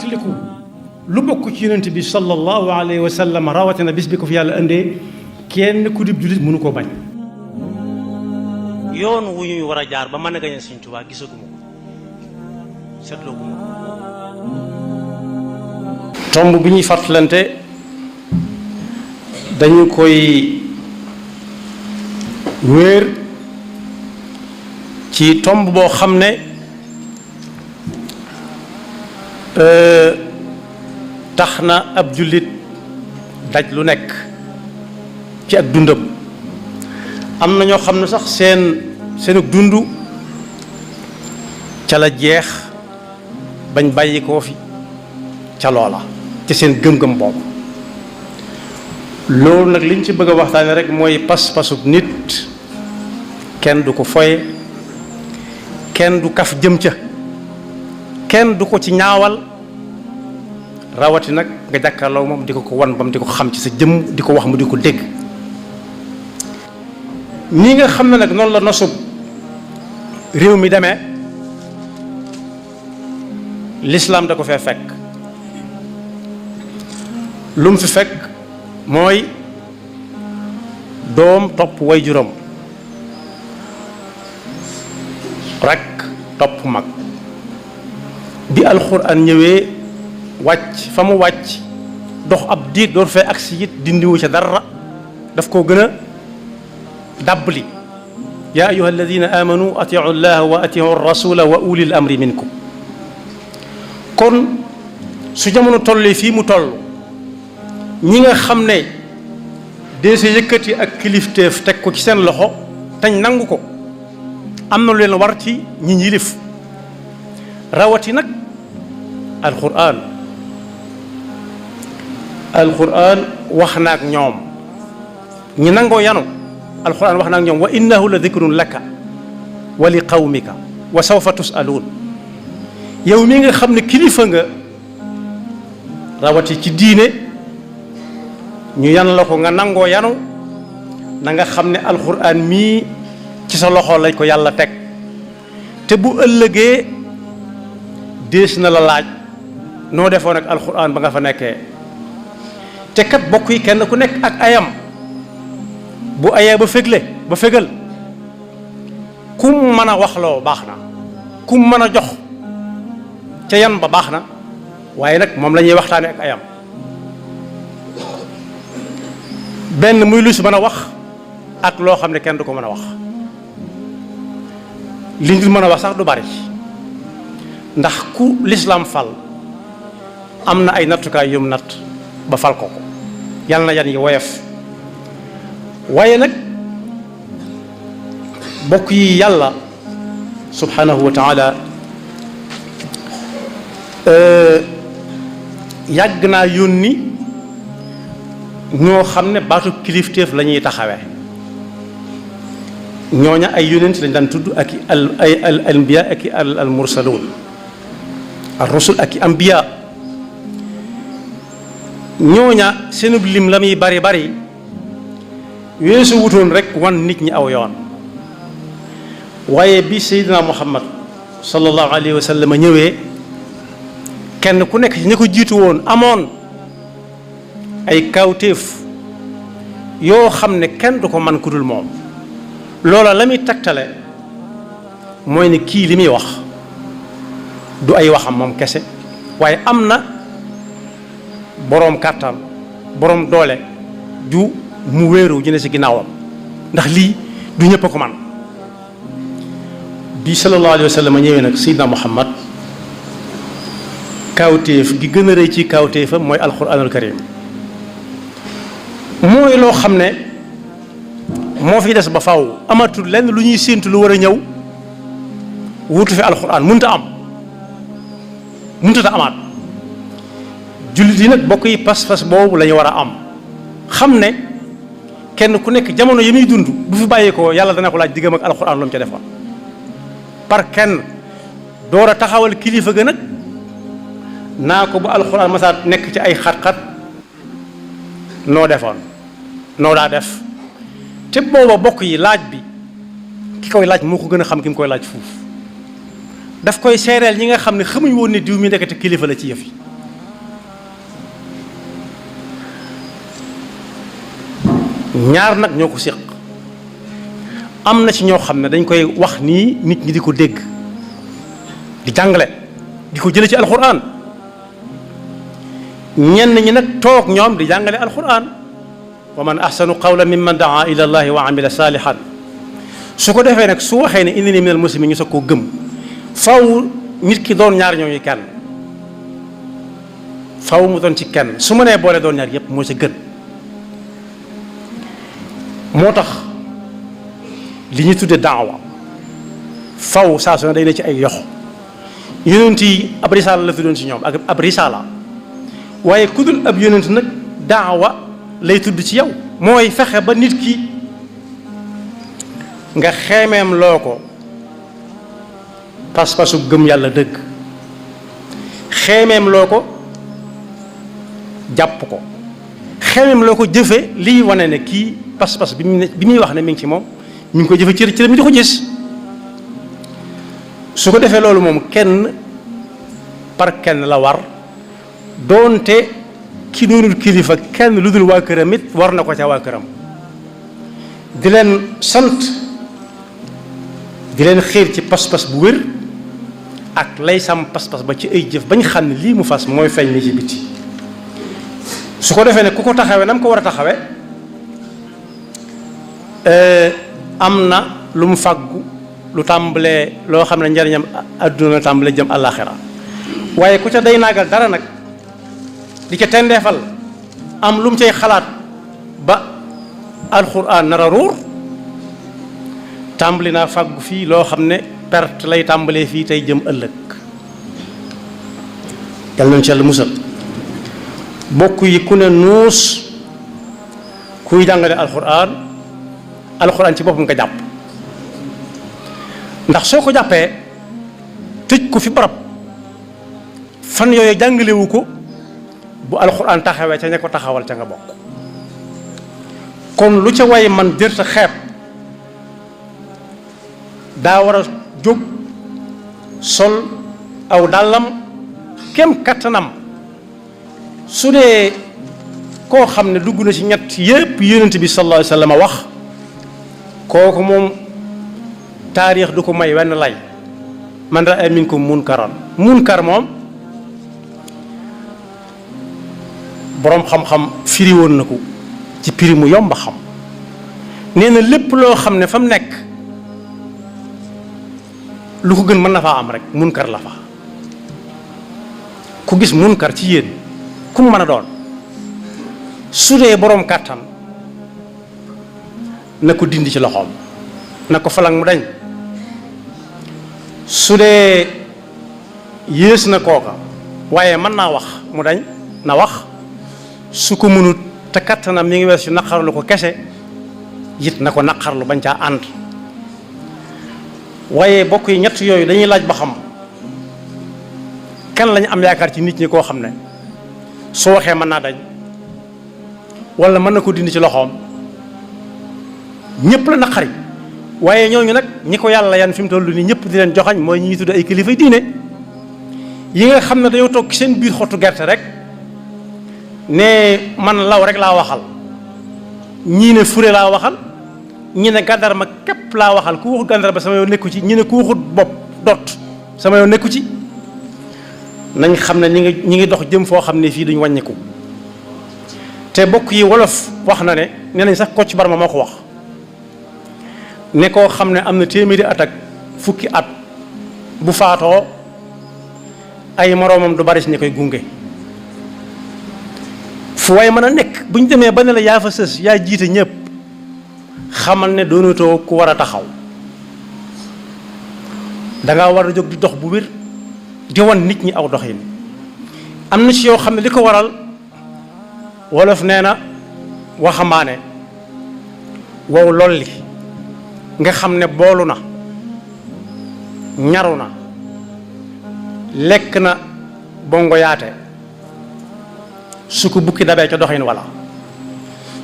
fàttaliku lu bokk ci yonent bi sallallahu alayhi wa sallam rawatina bis bi ko fi yàlla indee kenn ku dib jullit mënu koo bañ. yoon wu ñuy war a jaar ba mën a gañe Sëñ Tuubaa gisaguma ko seetlooguma ko. tomb bi ñuy fàttalante dañu koy wéer ci tomb boo xam ne tax na ab jullit daj lu nekk ci ak dundam. am na ñoo xam ne sax seenu dund ca la jeex bañ bàyyi koo fi ca loola ci seen gëm-gëm boobu. loolu nag liñ ci bëgg a waxtaane rek mooy pas-pasub nit kenn du ko foye kenn du kaf jëm ca kenn du ko ci ñaawal rawati nag nga jàkkaarloo moom di ko wan bam di ko xam ci sa jëm di ko wax mu di ko dégg. nii nga xam ne nag noonu la nosub réew mi demee lislaam da ko fee fekk. lu mu fi fekk mooy doom topp way juróom rekk topp mag. bi alxuraan ñëwee wàcc fa mu wàcc dox ab diir door fee agsi it dindiwu ca dara daf koo gën a dàbbali. yaa ayuha alladina amanu atiu llaha wa atiu rasula wa ulil amri minkum. kon su jamono tollee fii mu toll ñi nga xam ne dee sa yëkkati ak kilifteef teg ko ci seen loxo tañ nangu ko am na lu leen war ci ñi yilif rawati nag alquran wax na ak ñoom ñi nangoo yanu alquran wax na ak ñoom wa innahu la dikrun laka wa li qawmika wa sawfa tusaluun. yow mi nga xam ne kilifa nga rawati ci diine ñu yan la ko nga nangoo yanu na nga xam ne alquran mii ci sa loxo lañ ko yàlla teg te bu ëllëgee dees na la laaj noo defoon ak alquran ba nga fa nekkee. te kat bokk yi kenn ku nekk ak ayam bu ayee ba fégal kum mën a waxloo baax na kum mën a jox ca yan ba baax na waaye nag moom la ñuy waxtaane ak ayam. benn muy lu si mën a wax ak loo xam ne kenn du ko mën a wax. li ñu mën a wax sax du bari ndax ku lislaam fal am na ay nattukaay yum natt ba fal ko yàlla na yan yi woyof. waaye nag bokk yi yàlla subhanahu wa taala yàgg naa yónni ñoo xam ne baatu kilifteef la ñuy taxawee. ñooña ay yónent lañ daan tudd ak i al anbiya ak i al mursaluun ar rusul ak i anbiya. ñooña seenub lim la muy bari bari weesu wutoon rek wan nit ñi aw yoon. waaye bi Seydina Muhammad sallallahu alayhi wa sallam ñëwee kenn ku nekk ci ñi ko jiitu woon amoon ay kawtéef yoo xam ne kenn du ko man ku dul moom. loola la muy tegtale mooy ne kii li muy wax du ay waxam moom kese waaye am na boroom kàttan boroom doole ju mu wéeru ñu ne ci ginnaawam ndax lii du ñëpp a ko man. bi sallallahu alayhi wa sallam ñëwee nag Seydina Muhammad kawtéef gi gën a rëy ci kawtéefam mooy alquranul karim. mooy loo xam ne moo fi des ba faw amatul lenn lu ñuy séentu lu war a ñëw wutu fi alxuraan mënta amaat. jullit yi nag bokk yi pas-pas boobu la ñu war a am xam ne kenn ku nekk jamono yi muy dund bu fi bàyyi ko yàlla dana ko laaj diggam ak alxuraan lu mu ca defoon. par kenn door a taxawal kilifa ga nag naa ko bu alxuraan masaat nekk ci ay xat-xat noo defoon noo daa def. te booba bokk yi laaj bi ki koy laaj moo ko gën a xam ki mu koy laaj fuuf daf koy seereel ñi nga xam ne xamuñ woon ne diw mi ndekete kilifa la ci yëf yi ñaar nag ñoo ko séq am na ci ñoo xam ne dañ koy wax nii nit ñi di ko dégg di jàngale di ko jële ci alxuraan ñenn ñi nag toog ñoom di jàngale alxuraan wa man ahsanu qawlan mimman daa ila allahi wa amila salihan su ko defee nag su waxee ne innani minal muslimin ñu soog koo gëm faw nit ki doon ñaar ñooñu kenn faw mu doon ci kenn su ma nee boole doon ñaar yépp moo sa gën moo tax li ñu tudde daawa faw saa su ne day ne ci ay yoxo yonent yi ab risaala la tuddoon ci ñoom ak ab risaala waaye ku dul ab yonent nag daawa lay tudd ci yow mooy fexe ba nit ki nga xeemeem loo ko pas-pasu gëm yàlla dëgg xeemeem loo ko jàpp ko xeemeem loo ko jëfe lii wane ne kii pas-pas bi muy wax ne mi ngi ci moom mi ngi ko jëfe cër mi di ko gis su ko defee loolu moom kenn par kenn la war doonte ki doonul kilifa kenn lu dul waa këram it war na ko ca waa këram di leen sant di leen xiir ci pas-pas bu wér ak lay sam pas-pas ba ci ay jëf bañ xam ne lii mu fas mooy feeñ ni ci biti su ko defee ne ku ko taxawee na mu ko war a taxawee am na lu mu fàggu lu tàmbalee loo xam ne njariñam adduna la tàmbalee jëm àllaaxira waaye ku ca day naagal dara nag di ca tendeefal am lu mu cay xalaat ba alxuraan nar a ruur tàmbali naa fàggu fii loo xam ne perte lay tàmbalee fii tey jëm ëllëg yàlla nañu ci yàlla musal bokk yi ku ne nuus kuy jàngale alxuraan ci boppam nga jàpp ndax soo ko jàppee tëj ko fi barab fan yooyu jàngalewu ko bu alxuraan taxawee ca ña ko taxawal ca nga bokk kon lu ca way man jër sa xeeb daa war a jóg sol aw dàllam kem kattanam su dee koo xam ne dugg na ci ñett yépp yonent bi sallallahu alayhi wa sallam wax kooku moom taarix du ko may wenn lay man raa minkum munkaran munkar moom boroom xam-xam firi woon na ko ci piri mu yomb xam nee na lépp loo xam ne fa mu nekk lu ko gën mën na faa am rek munkar la fa ku gis munkar ci yéen ku mu mën a doon su dee boroom kàttan na ko dindi ci loxoom na ko falang mu dañ su dee yées na kooka waaye mën naa wax mu dañ na wax su ko mënut te kattanam mi ngi wees yu naqarlu ko kese it na ko naqarlu bañ caa ànd waaye bokk yi ñett yooyu dañuy laaj ba xam kan lañu am yaakaar ci nit ñi koo xam ne su waxee mën naa dañ wala mën na ko dindi ci loxoom ñëpp la naqari waaye ñooñu nag ñi ko yàlla yan fi mu toll nii ñëpp di leen joxañ mooy ñi tudd ay kilifa diine yi nga xam ne dañoo toog seen biir xottu gerte rek ne man law rek laa waxal ñii ne fure laa waxal ñi ne gàndar ma képp laa waxal ku waxut gàndar ba sama yoon nekku ci ñi ne ku waxut bopp dot sama yoon nekku ci nañ xam ne ñi ngi dox jëm foo xam ne fii duñ wàññiku te bokk yi wolof wax na ne nee nañ sax Kocc Barma moo ko wax ne koo xam ne am na téeméeri at ak fukki at bu faatoo ay moroomam du bari si ñi koy gunge fu waaye mën a nekk bu ñu demee ba ne la yaa fa sës yaa jiite ñëpp xamal ne doonatoo ku war a taxaw danga war a jóg di dox bu wér di wan nit ñi aw doxin am na ci yoo xam ne li ko waral wolof nee na waxambaane wow lolli nga xam ne boolu na ñaru na lekk na bongo yaate su ko bukki dabee ca doxin wala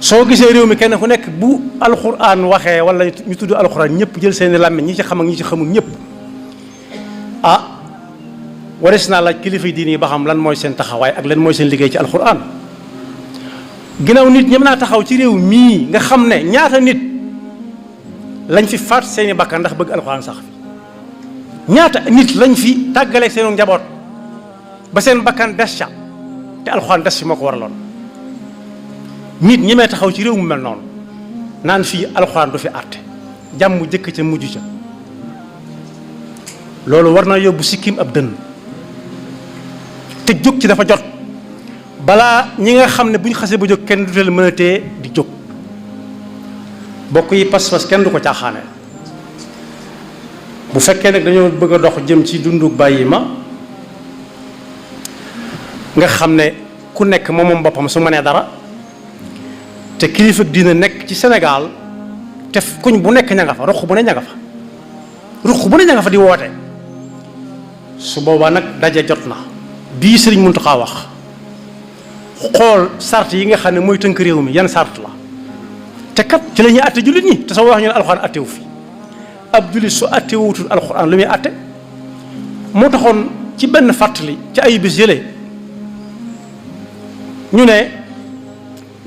soo gisee réew mi kenn ku nekk bu alxuraan waxee wala ñu tudd alxuraan ñëpp jël seeni làmmiñ ñi ci xam ak ñi ci xamul ñëpp waris naa laaj kilifa diine yi ba xam lan mooy seen taxawaay ak lan mooy seen liggéey ci alxuraan ginnaaw nit ñem naa taxaw ci réew mii nga xam ne ñaata nit lañ fi faat seeni bakkan ndax bëgg alxuraan sax fi ñaata nit lañ fi tàggaleeg seenu njaboot ba seen bakkan des ca te alxuraan des fi moo ko waraloon nit ñi may taxaw ci réew mu mel noonu naan fii alxuraan du fi àtte jàmm jëkk ca mujj ca loolu war na yóbbu sikkim ab dënn te jóg ci dafa jot balaa ñi nga xam ne bu ñu xasee ba jóg kenn du leen mën a tee di jóg bokk yi pas-pas kenn du ko caaxaane bu fekkee nag dañoo bëgg a dox jëm ci dundu bàyyi ma nga xam ne ku nekk moom boppam su mënee dara te kilifa diina nekk ci Sénégal te kuñ bu nekk ña nga fa ruq bu ne ña nga fa ruq bu ne ña nga fa di woote su boobaa nag daje jot na bii Sëriñ Muntaxa wax xool sart yi nga xam ne mooy tënk réew mi yan sart la te kat ci la ñuy atte jullit ñi te soo wax ñu ne alxuraan attewu fi ab jullit su attewutul alxuraan lu muy atte moo taxoon ci benn fàttali ci ay bis yële ñu ne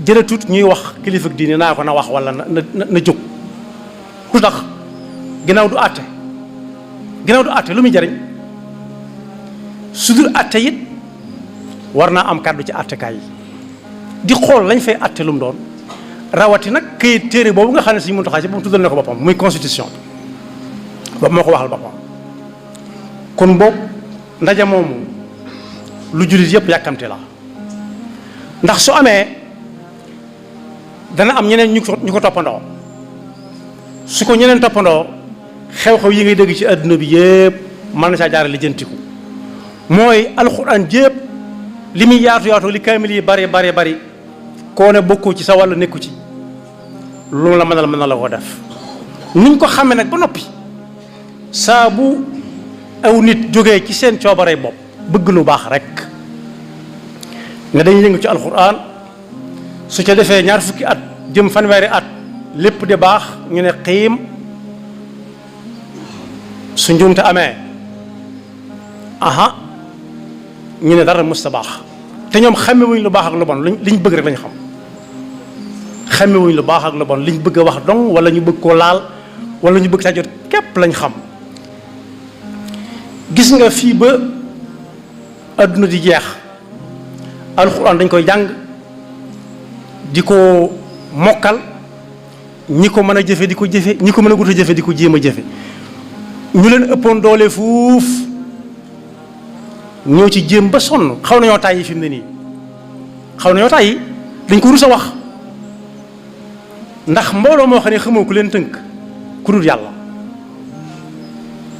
jërëtut ñuy wax kilifa diine naa ko na wax wala na jóg lu tax ginnaaw du àtte lu muy jariñ su dul àtte it war naa am kàddu ci àttekaay yi di xool lañ fay àtte lu mu doon rawati nag këyit téere boobu nga xam ne Sëriñ Muntaxa ci moom tuddal na ko boppam muy constitution boobu moo ko waxal boppam kon boobu ndaje moomu lu jullit yëpp yàkkamte la ndax su amee dana am ñeneen ñu ko toppandoo su ko ñeneen toppandoo xew-xew yi ngay dégg ci àdduna bi yëpp mën na saa jaare lijjantiku mooy alxuraan jépp li muy yaatu li kaamil yi bari koo ne bokkoo ci sa wàll nekku ci lu la mën na la ko def niñ ko xamee nag ba noppi saa bu aw nit jógee ci seen coobaree bopp bëgg lu baax rek ne dañuy yëngu ci alxuraan su ca defee 20 fukki at jëm fanweeri at lépp de baax ñu ne xiim su njuumte amee aha ñu ne dara mës ta baax te ñoom xamewuñ lu baax ak lu bon liñ bëgg rek lañ xam xamewuñ lu baax ak lu bon liñ bëgg a wax dong wala ñu bëgg koo laal wala ñu bëgg saa jot képp lañ xam gis nga fii ba adduna di jeex alxuraan dañ koy jàng di ko mokkal ñi ko mën a jëfe di ko jëfe ñi ko mën a gut a jëfe di ko jéem a jëfe ñu leen ëppoon doole fuuf ñoo ci jéem ba sonn xaw nañoo tàyyi fi mu ne nii xaw nañoo tàyyi dañ ko rus a wax ndax mbooloo moo xam ne xamoo ku leen tënk ku dul yàlla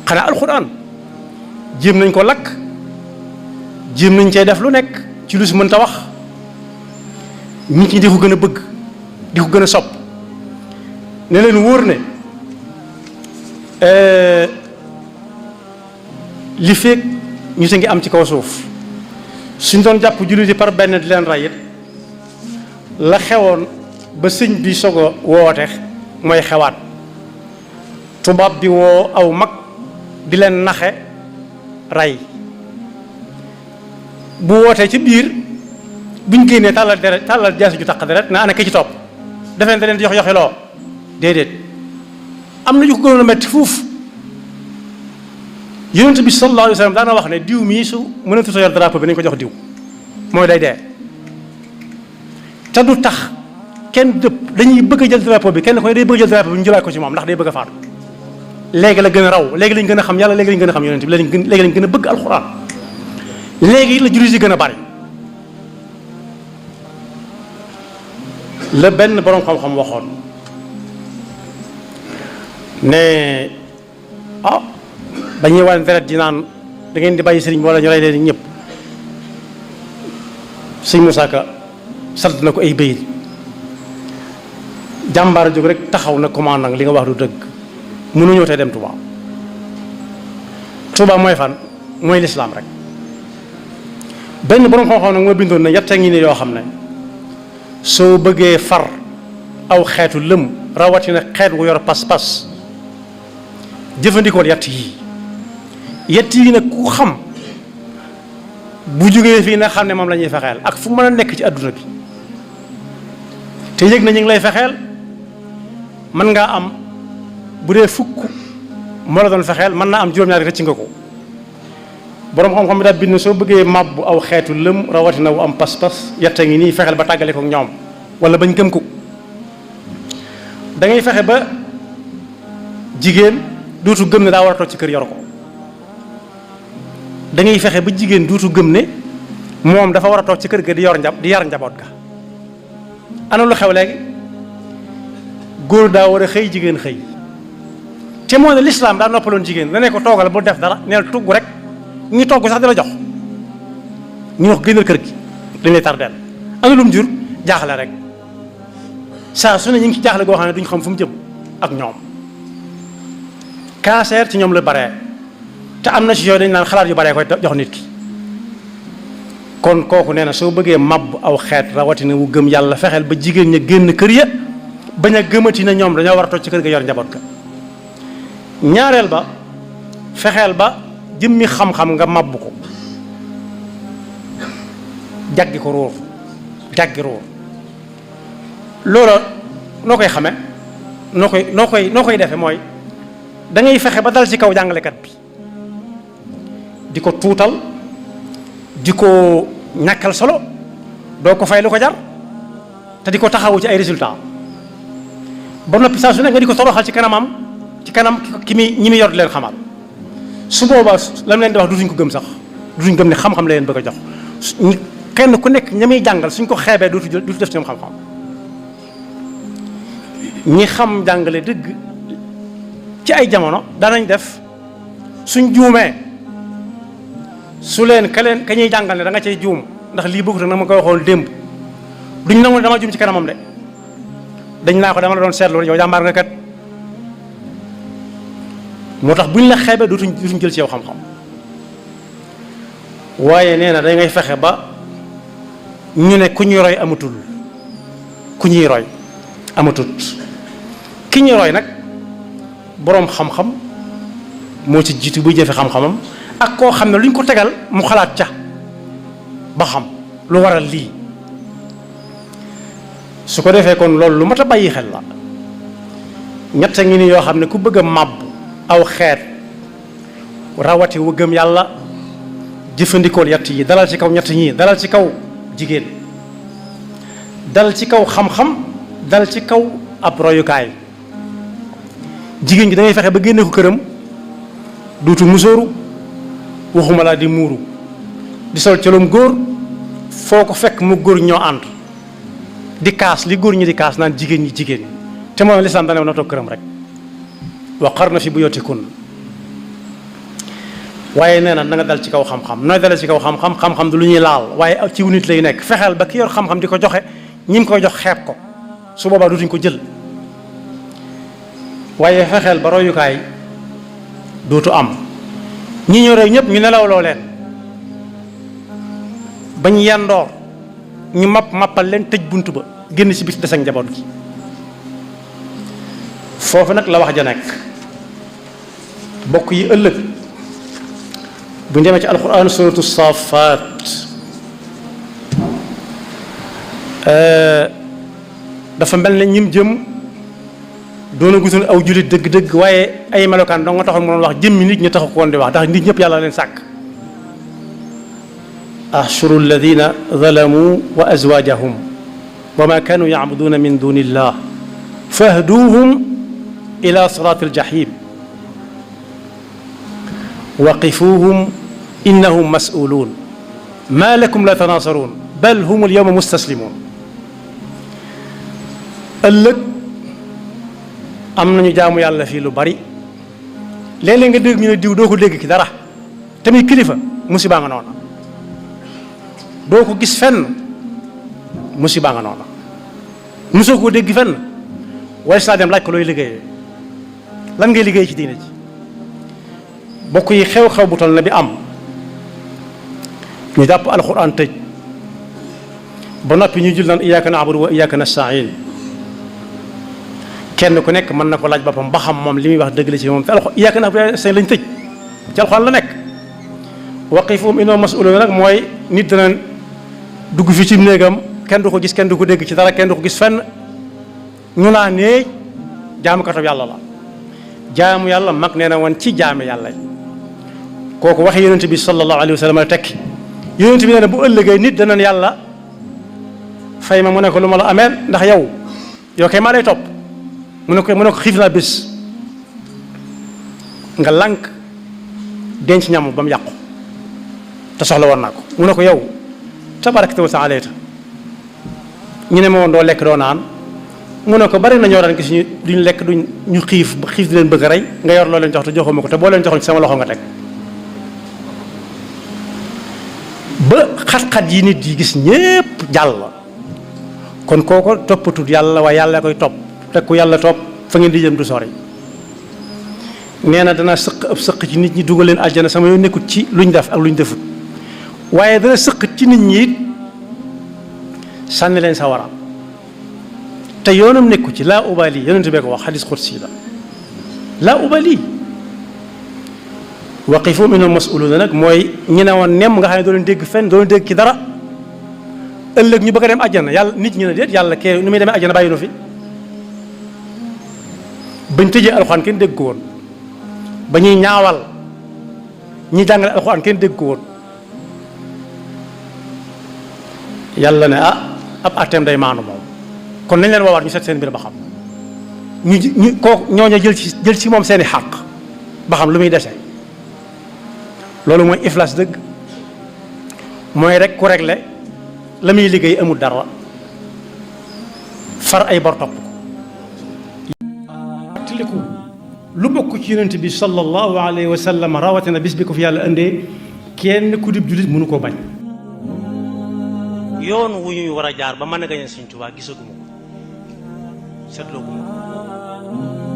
xanaa alxuraan jéem nañ ko lakk jéem nañ cee def lu nekk ci lu si mënta wax nit ñi di ko gën a bëgg di ko gën a sopp ne leen wóor ne li feek ñu se ngi am ci kaw suuf suñ doon jàpp jullit yi par benn di leen rayit la xewoon ba sëñ bi soog a woote mooy xewaat tubaab bi woo aw mag di leen naxe ray bu wootee ci biir buñ génnee tàllal jaasi ju taq deret na ana ki ci topp defeen da leen di yox yoxiloo déedéet am na ñu ko gënoon a metti fuuf yonent bi sallallahu alayhi wa sallam daana wax ne diw mii su mënatu sa yor drapeau bi nañ ko jox diw mooy day dee te du tax kenn dëpp dañuy bëgg a jël drapeau bi kenn ko ne day bëgg a jël drapeau bi ñu jëlaat ko ci moom ndax day bëgg a faatu léegi la gën a raw léegi lañ gën a xam yàlla léegi lañ gën a xam yonent bi léegi lañ gën a bëgg alxuraan léegi la jullit yi gën a bari la benn boroom xam-xam waxoon ne dañuy wane deret di naan da ngeen di bàyyi sëriñ bi wala ñu rey leen ñëpp sëñ Moussa Ka sant na ko ay bayit jàmbaar jóg rek taxaw na commandant li nga wax du dëgg mënuñoo tey dem Touba Touba mooy fan mooy lislaam rek benn borom xam-xam nag moo bindoon ne yetta ngi ne yoo xam ne soo bëggee far aw xeetu lëm rawatina xeet wu yor pas-pas jëfandikoo yett yi nag ku xam bu jógee fii na xam ne moom la ñuy fexeel ak fu mën a nekk ci adduna bi te yëg na ñu ngi lay fexeel mën ngaa am bu dee fukk moo la doon fexeel mën naa am juróom-ñaari rëcc nga ko boroom xam-xam bi daal bind soo bëggee màbbu aw xeetu lëm rawatina wu am pas-pas yetta ngi nii fexeel ba tàggale ko ñoom wala bañ gëm ko da ngay fexe ba jigéen duutu gëm ne daa war a toog ci kër yor ko da ngay fexe ba jigéen duutu gëm ne moom dafa war a toog ci kër ga di yar njaboot ga ana lu xew léegi góor daa war a xëy jigéen xëy te moo ne lislaam daa noppaloon jigéen da ne ko toogal bu def dara neel tugg rek ñu togg sax di la jox ñu wax génnal kër gi dañ lay tardeel ana lu mu jur jaaxle rek saa su ne ñu ngi ci jaaxle goo xam ne duñ xam fu mu jëm ak ñoom cancer ci ñoom la baree te am na ci yooyu dañ naan xalaat yu baree koy jox nit ki kon kooku nee na soo bëggee màbb aw xeet rawatina wu gëm yàlla fexeel ba jigéen ña génn kër ya bañ a gëmati na ñoom dañoo war a toog ci kër ga yor njaboot ga ñaareel ba fexeel ba jëmmi xam-xam nga màbb ko jaggi ko ruur jaggi ruur loola noo koy xame noo koy defe mooy da ngay fexe ba dal ci kaw jàngalekat bi di ko tuutal di ko ñàkkal solo doo ko fay lu ko jar te di ko taxawu ci ay résultat ba noppi saa su nekk nga di ko toroxal ci kanamam ci kanam ñi muy yor di leen xamal su boobaa la mu leen di wax dutuñ ko gëm sax dutuñ gëm ne xam-xam la leen bëgg a jox kenn ku nekk ña muy jàngal suñ ko xeebee dutu def ci ñoom xam-xam ñi xam jàngale dëgg ci ay jamono danañ def suñ juumee su leen ka ñuy jàngal ne da nga cay juum ndax lii bëggut nag ma koy waxoon démb duñ nangu dama juum ci kanamam de dañ naa ko dama la doon seetlu yow jàmbaar nga kat moo tax buñ la xeebee dutuñ jël ci yow xam-xam waaye nee na da ngay fexe ba ñu ne ku ñuy roy amatul ku ñuy roy amatut ki ñuy roy nag boroom xam-xam moo ci jiitu buy jëfe xam-xamam ak koo xam ne lu ñu ko tegal mu xalaat ca ba xam lu waral lii su ko defee kon loolu lu mat a bàyyi xel la ñett ngi ni yoo xam ne ku bëgg a màbb aw xeet rawati wu gëm yàlla jëfandikool yett yi dalal ci kaw ñett ñii dalal ci kaw jigéen dal ci kaw xam-xam dal ci kaw ab royukaay jigéen gi da ngay fexe ba génne ko këram duutu musóoru waxuma laa di muuru di sol colom góor foo ko fekk mu góor ñoo ànd di kaas li góor ñi di kaas naan jigéen ñi te mooy lislaam dane na toog këram rek wa qarna fi buyutikunna waaye nee na nga dal ci kaw xam-xam nooy dale ci kaw xam-xam xam-xam du lu ñuy laal waaye ci wu nit lay nekk fexeel ba ki yor xam-xam di ko joxe ñi koy jox xeeb ko su boobaa dutuñ ko jël waaye fexeel ba royukaay dootu am ñi ñëw rek ñëpp ñu nelawloo leen bañ yandoor ñu mappal leen tëj bunt ba génn ci biti des ak njaboot gi foofu nag la wax ja nekk bokk yi ëllëg bu ñu demee ci alquran suratu safaat dafa mel ne ñim jëm doona gutoon aw jullit dëgg-dëgg waaye ay melokaan dong nga taxoon mu doon wax jëmmi nit ñi taxu ko woon di wax ndax nit ñëpp yàlla leen sàkk ahshuru alladina zalamu wa azwajahum wa ma kanu yacbuduna min duni illah fahduuhum ila sirati aljahim waqifuuhum innahum mas'uluun ma lakum la tanaasaruun bal hum alyawma mustaslimuun ëllëg am nañu jaamu yàlla fii lu bari léeg-léeg nga dégg ñu ne diw doo ko dégg ki dara tamit kilifa musiba nga noona doo ko gis fenn musiba nga noona mosoo koo dégg fenn waaye saa dem laaj ko looy liggéeyee lan ngay liggéey ci diine ji bokk yi xew-xew bu toll na bi am ñu jàpp alxuraan tëj ba noppi ñu jul naan iyyaka na'budu wa iyyaka nasta'iin kenn ku nekk mën na ko laaj boppam ba xam moom li muy wax dëgg la ci moom te alxuraan iyyaka na'budu wa iyyaka nasta'iin lañ tëj ci alxuraan la nekk waqifuhum innahum mas'uluun nag mooy nit dana dugg fi ci néegam kenn du ko gis kenn du ko dégg ci dara kenn du ko gis fenn ñu naa nee jaamukatu yàlla la jaamu yàlla mag nee na woon ci jaami yàlla yi kooku waxe yonent bi sallallahu alayhi wa sallam la tekki yonent bi nee na bu ëllëgee nit danañ yàlla fay ma mu ne ko lu ma la ameel ndax yow kay maa lay topp mu ne ko xiif naa bés nga lànk denc ñam ba mu yàqu te soxla woon naa ko mu ne ko yow tabarakta wa ta'alayta ñu ne ma woon doo lekk doo naan mu ne ko bari na ñoo daan gis ñu duñ lekk duñ ñu xiif ba xiif di leen bëgg a rey nga yor loo leen jox te joxuma ko te boo leen joxoon ci sama loxo nga teg ba xat-xat yi nit yi gis ñépp jàll kon kooko toppatut yàlla waaye yàlla koy topp te ku yàlla topp fa ngeen di jëm du sori nee na dana sëq ab sëq ci nit ñi dugal leen aljana sama yoon nekkut ci luñ def ak luñ defut waaye dana sëq ci nit ñi it sànni leen sawara te yoonam nekku ci laa ubali yonent bee ko wax xadis xudsi la laa ubali waqifu minhum mas'uluuna nag mooy ñi ne woon nem nga xam ne doo leen dégg fenn doo leen dégg ci dara ëllëg ñu bëgg a dem àjjana yàlla nit ñi ne déet yàlla kee nu muy demee àjjana bàyyi nu fi bañ tëjee alxuraan kenn dégg ko woon ba ñuy ñaawal ñi jàngale alxuraan kenn dégg ko woon yàlla ne ab atteem day maanu moom kon nañ leen woowaat ñu seet seen mbir ba xam ñu kooku ñooñu jël ci moom seeni xàq ba xam lu muy dese loolu mooy iflas dëgg mooy rek ku réglé la muy liggéey amul dara far ay bor topp ko tiliku lu bokk ci yonent bi sallallahu alayhi wa sallam rawatina bis bi ko fi yàlla indee kenn ku dib jullit mënu koo bañ yoon wu ñuy war a jaar ba mën a gañe Sëñ Tuubaa gisaguma ko seetloo guma ko